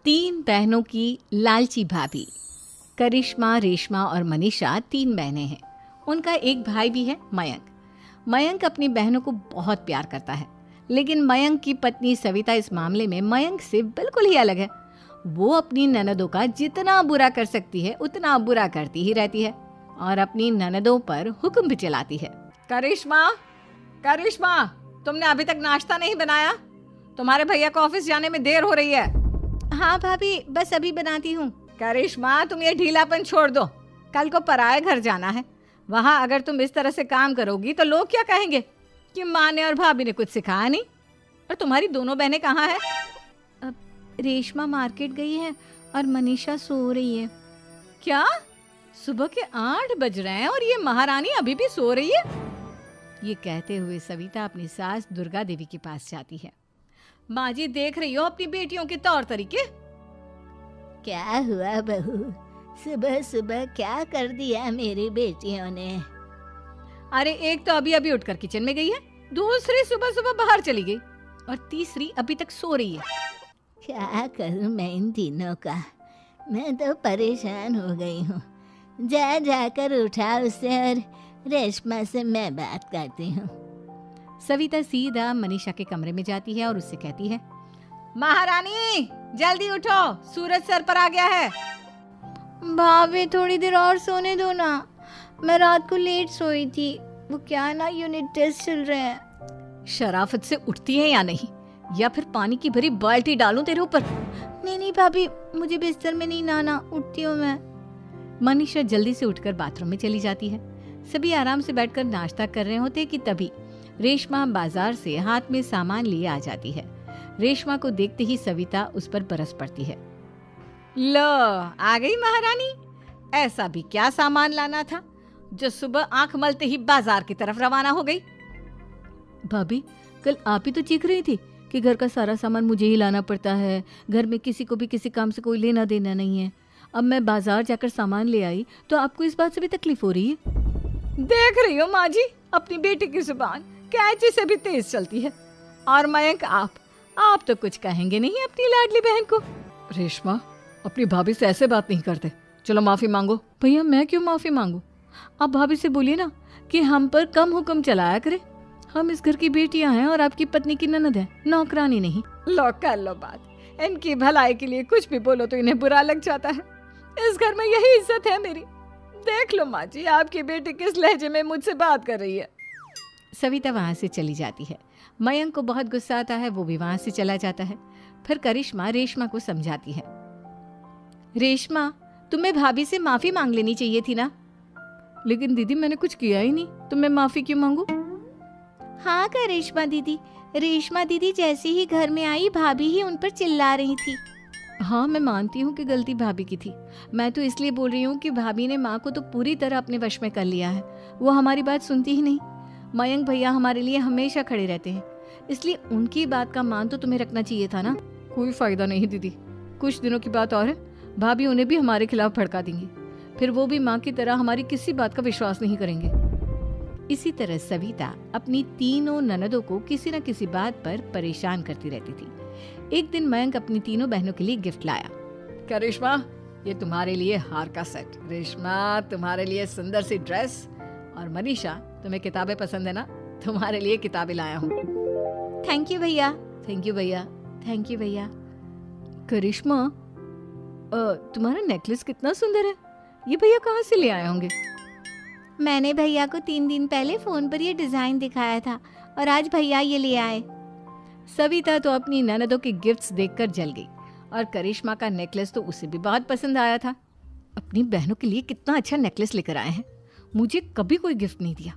तीन बहनों की लालची भाभी। करिश्मा, रेशमा और मनीषा तीन बहनें हैं। उनका एक भाई भी है, मयंक। मयंक अपनी बहनों को बहुत प्यार करता है, लेकिन मयंक की पत्नी सविता इस मामले में मयंक से बिल्कुल ही अलग है। वो अपनी ननदों का जितना बुरा कर सकती है उतना बुरा करती ही रहती है और अपनी ननदों पर हुक्म भी चलाती है। करिश्मा, करिश्मा, तुमने अभी तक नाश्ता नहीं बनाया? तुम्हारे भैया को ऑफिस जाने में देर हो रही है। हाँ भाभी, बस अभी बनाती हूँ। करिश्मा, तुम ये ढीलापन छोड़ दो। कल को पराये घर जाना है। वहाँ अगर तुम इस तरह से काम करोगी तो लोग क्या कहेंगे कि माँ ने और भाभी ने कुछ सिखाया नहीं। और तुम्हारी दोनों बहनें कहाँ हैं? अब रेशमा मार्केट गई है और मनीषा सो रही है। क्या? सुबह के 8 बज रहे हैं और ये महारानी अभी भी सो रही है? ये कहते हुए सविता अपनी सास दुर्गा देवी के पास जाती है। माँ जी, देख रही हो अपनी बेटियों के तौर तरीके? क्या हुआ बहू, सुबह सुबह क्या कर दिया मेरी बेटियों ने? अरे एक तो अभी अभी उठकर किचन में गई है, दूसरी सुबह सुबह बाहर चली गई और तीसरी अभी तक सो रही है। क्या करूं मैं इन तीनों का? मैं तो परेशान हो गई हूँ। जा जाकर उठा उसे और रेशमा से मैं बात करती हूँ। सविता सीधा मनीषा के कमरे में जाती है और उससे कहती है, महारानी जल्दी उठो, सूरज सर पर आ गया है। भाभी थोड़ी देर और सोने दो ना, मैं रात को लेट सोई थी। वो क्या ना, यूनिट टेस्ट चल रहे हैं। शराफत से उठती है या नहीं, या फिर पानी की भरी बाल्टी डालूं तेरे ऊपर? नहीं भाभी, मुझे बिस्तर में नहीं नहाना, उठती हूँ मैं। मनीषा जल्दी से उठकर बाथरूम में चली जाती है। सभी आराम से बैठकर नाश्ता कर रहे होते कि तभी रेशमा बाजार से हाथ में सामान लिए आ जाती है। रेशमा को देखते ही सविता उस पर बरस पड़ती है। लो, आ गई महारानी। ऐसा भी क्या सामान लाना था जो सुबह आंख मलते ही बाजार की तरफ रवाना हो गई? भाभी, कल आप ही तो चीख रही थी कि घर का सारा सामान मुझे ही लाना पड़ता है, घर में किसी को भी किसी काम से कोई लेना देना नहीं है। अब मैं बाजार जाकर सामान ले आई तो आपको इस बात से भी तकलीफ हो रही है? देख रही हो माँ जी, अपनी बेटी की जुबान कैंची से भी तेज चलती है। और मयंक, आप तो कुछ कहेंगे नहीं अपनी लाडली बहन को। रेशमा, अपनी भाभी से ऐसे बात नहीं करते। चलो माफी मांगो। भैया, मैं क्यों माफी मांगू? आप भाभी से बोलिए ना कि हम पर कम हुक्म चलाया करे। हम इस घर की बेटियां हैं और आपकी पत्नी की ननद है, नौकरानी नहीं। लो कर लो बात। इनकी भलाई के लिए कुछ भी बोलो तो इन्हें बुरा लग जाता है। इस घर में यही इज्जत है मेरी। देख लो माँ जी, आपकी बेटी किस लहजे में मुझसे बात कर रही है। सविता वहां से चली जाती है। मयंक को बहुत गुस्सा आता है, वो भी वहां से चला जाता है। फिर करिश्मा रेशमा को समझाती है, रेशमा, तुम्हें भाभी से माफी मांग लेनी चाहिए थी ना। लेकिन दीदी, मैंने कुछ किया ही नहीं, तो मैं माफी क्यों मांगू? हाँ करिश्मा दीदी, रेशमा दीदी जैसे ही घर में आई भाभी ही उन पर चिल्ला रही थी। हाँ, मैं मानती हूँ कि गलती भाभी की थी। मैं तो इसलिए बोल रही हूँ कि भाभी ने माँ को तो पूरी तरह अपने वश में कर लिया है। वो हमारी बात सुनती ही नहीं। मयंक भैया हमारे लिए हमेशा खड़े रहते हैं, इसलिए उनकी बात का मान तो तुम्हें रखना चाहिए था ना। कोई फायदा नहीं दीदी, कुछ दिनों की बात और है, भाभी उन्हें भी हमारे खिलाफ भड़का देंगी। फिर वो भी माँ की तरह हमारी किसी बात का विश्वास नहीं करेंगे। इसी तरह सविता अपनी तीनों ननदों को किसी न किसी बात पर परेशान करती रहती थी। एक दिन मयंक अपनी तीनों बहनों के लिए गिफ्ट लाया। क्या रेशमा, ये तुम्हारे लिए हार का सेट। रेशमा, तुम्हारे लिए सुंदर सी ड्रेस। और मनीषा, तुम्हें किताबें पसंद है ना, तुम्हारे लिए किताबें लाया हूँ। थैंक यू भैया। थैंक यू भैया। थैंक यू भैया। करिश्मा, तुम्हारा नेकलेस कितना सुंदर है, ये भैया कहाँ से ले आए होंगे? मैंने भैया को 3 दिन पहले फोन पर ये डिजाइन दिखाया था और आज भैया ये ले आए। सविता तो अपनी ननदों के गिफ्ट्स देखकर जल गई और करिश्मा का नेकलेस तो उसे भी बहुत पसंद आया था। अपनी बहनों के लिए कितना अच्छा नेकलेस लेकर आए हैं, मुझे कभी कोई गिफ्ट नहीं दिया।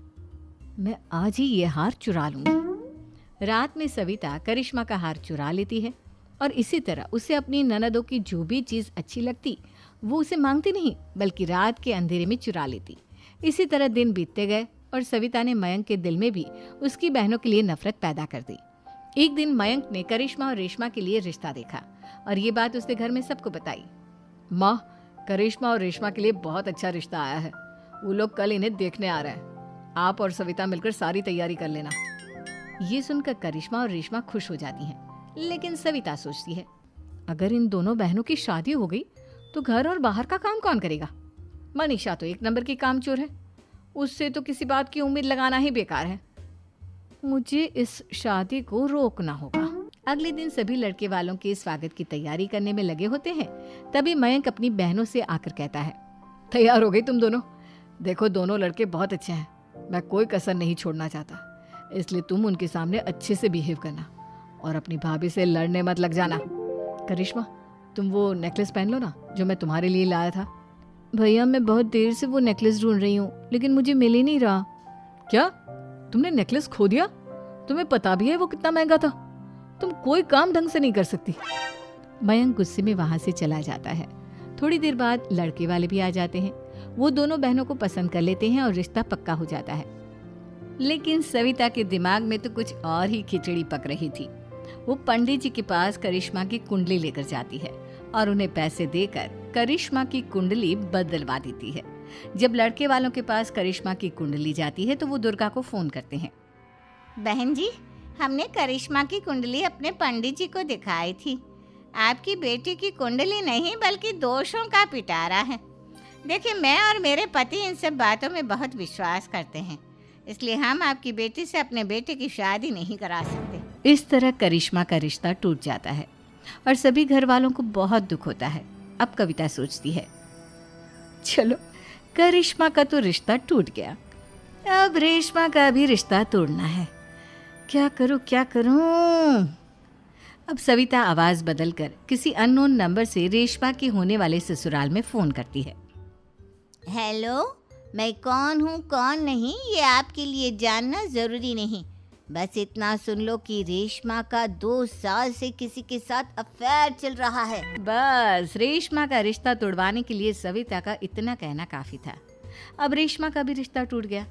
मैं आज ही ये हार चुरा लूंगी। रात में सविता करिश्मा का हार चुरा लेती है और इसी तरह उसे अपनी ननदों की जो भी चीज़ अच्छी लगती वो उसे मांगती नहीं, बल्कि रात के अंधेरे में चुरा लेती। इसी तरह दिन बीतते गए और सविता ने मयंक के दिल में भी उसकी बहनों के लिए नफरत पैदा कर दी। एक दिन मयंक ने करिश्मा और रेशमा के लिए रिश्ता देखा और ये बात उसने घर में सबको बताई। माँ, करिश्मा और रेशमा के लिए बहुत अच्छा रिश्ता आया है, वो लोग कल इन्हें देखने आ रहे हैं। आप और सविता मिलकर सारी तैयारी कर लेना। ये सुनकर करिश्मा और रेशमा खुश हो जाती हैं, लेकिन सविता सोचती है, अगर इन दोनों बहनों की शादी हो गई तो घर और बाहर का काम कौन करेगा? मनीषा तो एक नंबर की कामचोर है, उससे तो किसी बात की उम्मीद लगाना ही बेकार है। मुझे इस शादी को रोकना होगा। अगले दिन सभी लड़के वालों के स्वागत की तैयारी करने में लगे होते हैं। तभी मयंक अपनी बहनों से आकर कहता है, तैयार हो गई तुम दोनों? देखो दोनों लड़के बहुत अच्छे हैं, मैं कोई कसर नहीं छोड़ना चाहता, इसलिए तुम उनके सामने अच्छे से बिहेव करना और अपनी भाभी से लड़ने मत लग जाना। करिश्मा, तुम वो नेकलेस पहन लो ना जो मैं तुम्हारे लिए लाया था। भैया मैं बहुत देर से वो नेकलेस ढूंढ रही हूँ, लेकिन मुझे मिल ही नहीं रहा। क्या तुमने नेकलेस खो दिया? तुम्हें पता भी है वो कितना महंगा था? तुम कोई काम ढंग से नहीं कर सकती। मयंक गुस्से में वहां से चला जाता है। थोड़ी देर बाद लड़के वाले भी आ जाते हैं। वो दोनों बहनों को पसंद कर लेते हैं और रिश्ता पक्का हो जाता है। लेकिन सविता के दिमाग में तो कुछ और ही खिचड़ी पक रही थी। वो पंडित जी के पास करिश्मा की कुंडली लेकर जाती है और उन्हें पैसे देकर करिश्मा की कुंडली बदलवा देती है। जब लड़के वालों के पास करिश्मा की कुंडली जाती है तो वो दुर्गा को फोन करते हैं। बहन जी, हमने करिश्मा की कुंडली अपने पंडित जी को दिखाई थी। आपकी बेटी की कुंडली नहीं बल्कि दोषों का पिटारा है। देखिए, मैं और मेरे पति इन सब बातों में बहुत विश्वास करते हैं, इसलिए हम आपकी बेटी से अपने बेटे की शादी नहीं करा सकते। इस तरह करिश्मा का रिश्ता टूट जाता है और सभी घर वालों को बहुत दुख होता है। अब कविता सोचती है, चलो करिश्मा का तो रिश्ता टूट गया, अब रेशमा का भी रिश्ता तोड़ना है। क्या करूं क्या करूं? अब सविता आवाज बदलकर किसी अननोन नंबर से रेशमा के होने वाले ससुराल में फोन करती है। हेलो, मैं कौन हूँ कौन नहीं ये आपके लिए जानना ज़रूरी नहीं। बस इतना सुन लो कि रेशमा का 2 साल से किसी के साथ अफेयर चल रहा है। बस रेशमा का रिश्ता तोड़वाने के लिए सविता का इतना कहना काफी था। अब रेशमा का भी रिश्ता टूट गया।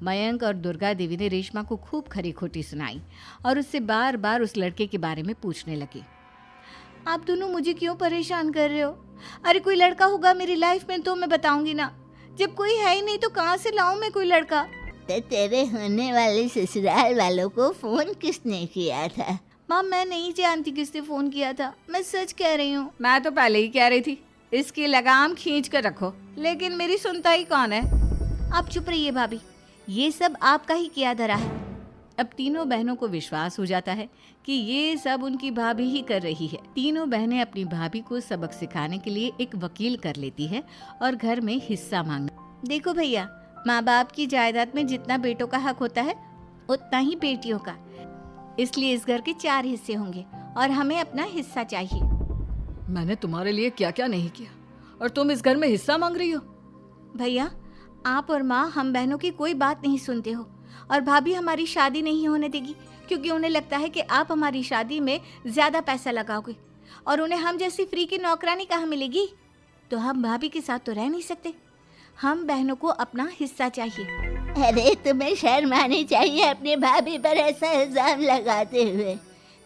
मयंक और दुर्गा देवी ने रेशमा को खूब खरी खोटी सुनाई और उससे बार बार उस लड़के के बारे में पूछने लगे। आप दोनों मुझे क्यों परेशान कर रहे हो? अरे कोई लड़का होगा मेरी लाइफ में तो मैं बताऊंगी ना, जब कोई है ही नहीं तो कहाँ से लाऊं मैं कोई लड़का? तो तेरे होने वाले ससुराल वालों को फोन किसने किया था? माँ मैं नहीं जानती किसने फोन किया था, मैं सच कह रही हूँ। मैं तो पहले ही कह रही थी इसकी लगाम खींच कर रखो, लेकिन मेरी सुनता ही कौन है। आप चुप रहिए भाभी, ये सब आपका ही किया धरा है। अब तीनों बहनों को विश्वास हो जाता है कि ये सब उनकी भाभी ही कर रही है। तीनों बहनें अपनी भाभी को सबक सिखाने के लिए एक वकील कर लेती है और घर में हिस्सा मांगना। देखो भैया, माँ बाप की जायदाद में जितना बेटों का हक होता है उतना ही बेटियों का, इसलिए इस घर के 4 हिस्से होंगे और हमें अपना हिस्सा चाहिए। मैंने तुम्हारे लिए क्या क्या नहीं किया और तुम इस घर में हिस्सा मांग रही हो? भैया, आप और माँ हम बहनों की कोई बात नहीं सुनते हो और भाभी हमारी शादी नहीं होने देगी क्योंकि उन्हें लगता है कि आप हमारी शादी में ज्यादा पैसा लगाओगे और उन्हें हम जैसी फ्री की नौकरानी कहाँ मिलेगी। तो हम भाभी के साथ तो रह नहीं सकते, हम बहनों को अपना हिस्सा चाहिए। अरे तुम्हें शर्म आनी चाहिए अपनी भाभी पर ऐसा इल्जाम लगाते हुए।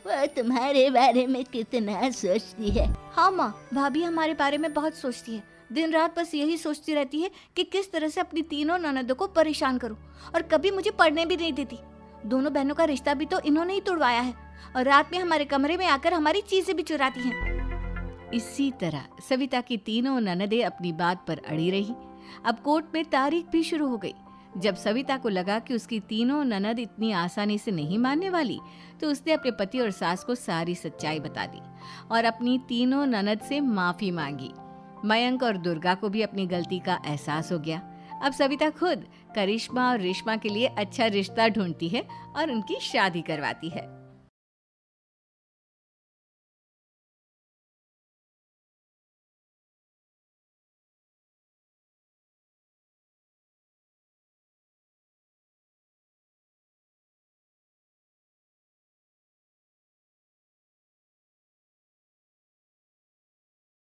वो तुम्हारे बारे में कितना सोचती है। हाँ माँ, भाभी हमारे बारे में बहुत सोचती है, दिन रात बस यही सोचती रहती है कि किस तरह से अपनी तीनों ननदों को परेशान करूं और कभी मुझे पढ़ने भी नहीं देती। दोनों बहनों का रिश्ता भी तो इन्होंने ही तोड़वाया है और रात में हमारे कमरे में आकर हमारी चीजें भी चुराती हैं। इसी तरह सविता की तीनों ननदें अपनी बात पर अड़ी रही। अब कोर्ट में तारीख भी शुरू हो गई। जब सविता को लगा कि उसकी तीनों ननद इतनी आसानी से नहीं मानने वाली, तो उसने अपने पति और सास को सारी सच्चाई बता दी और अपनी तीनों ननद से माफी मांगी। मयंक और दुर्गा को भी अपनी गलती का एहसास हो गया। अब सविता खुद करिश्मा और रेशमा के लिए अच्छा रिश्ता ढूंढती है और उनकी शादी करवाती है।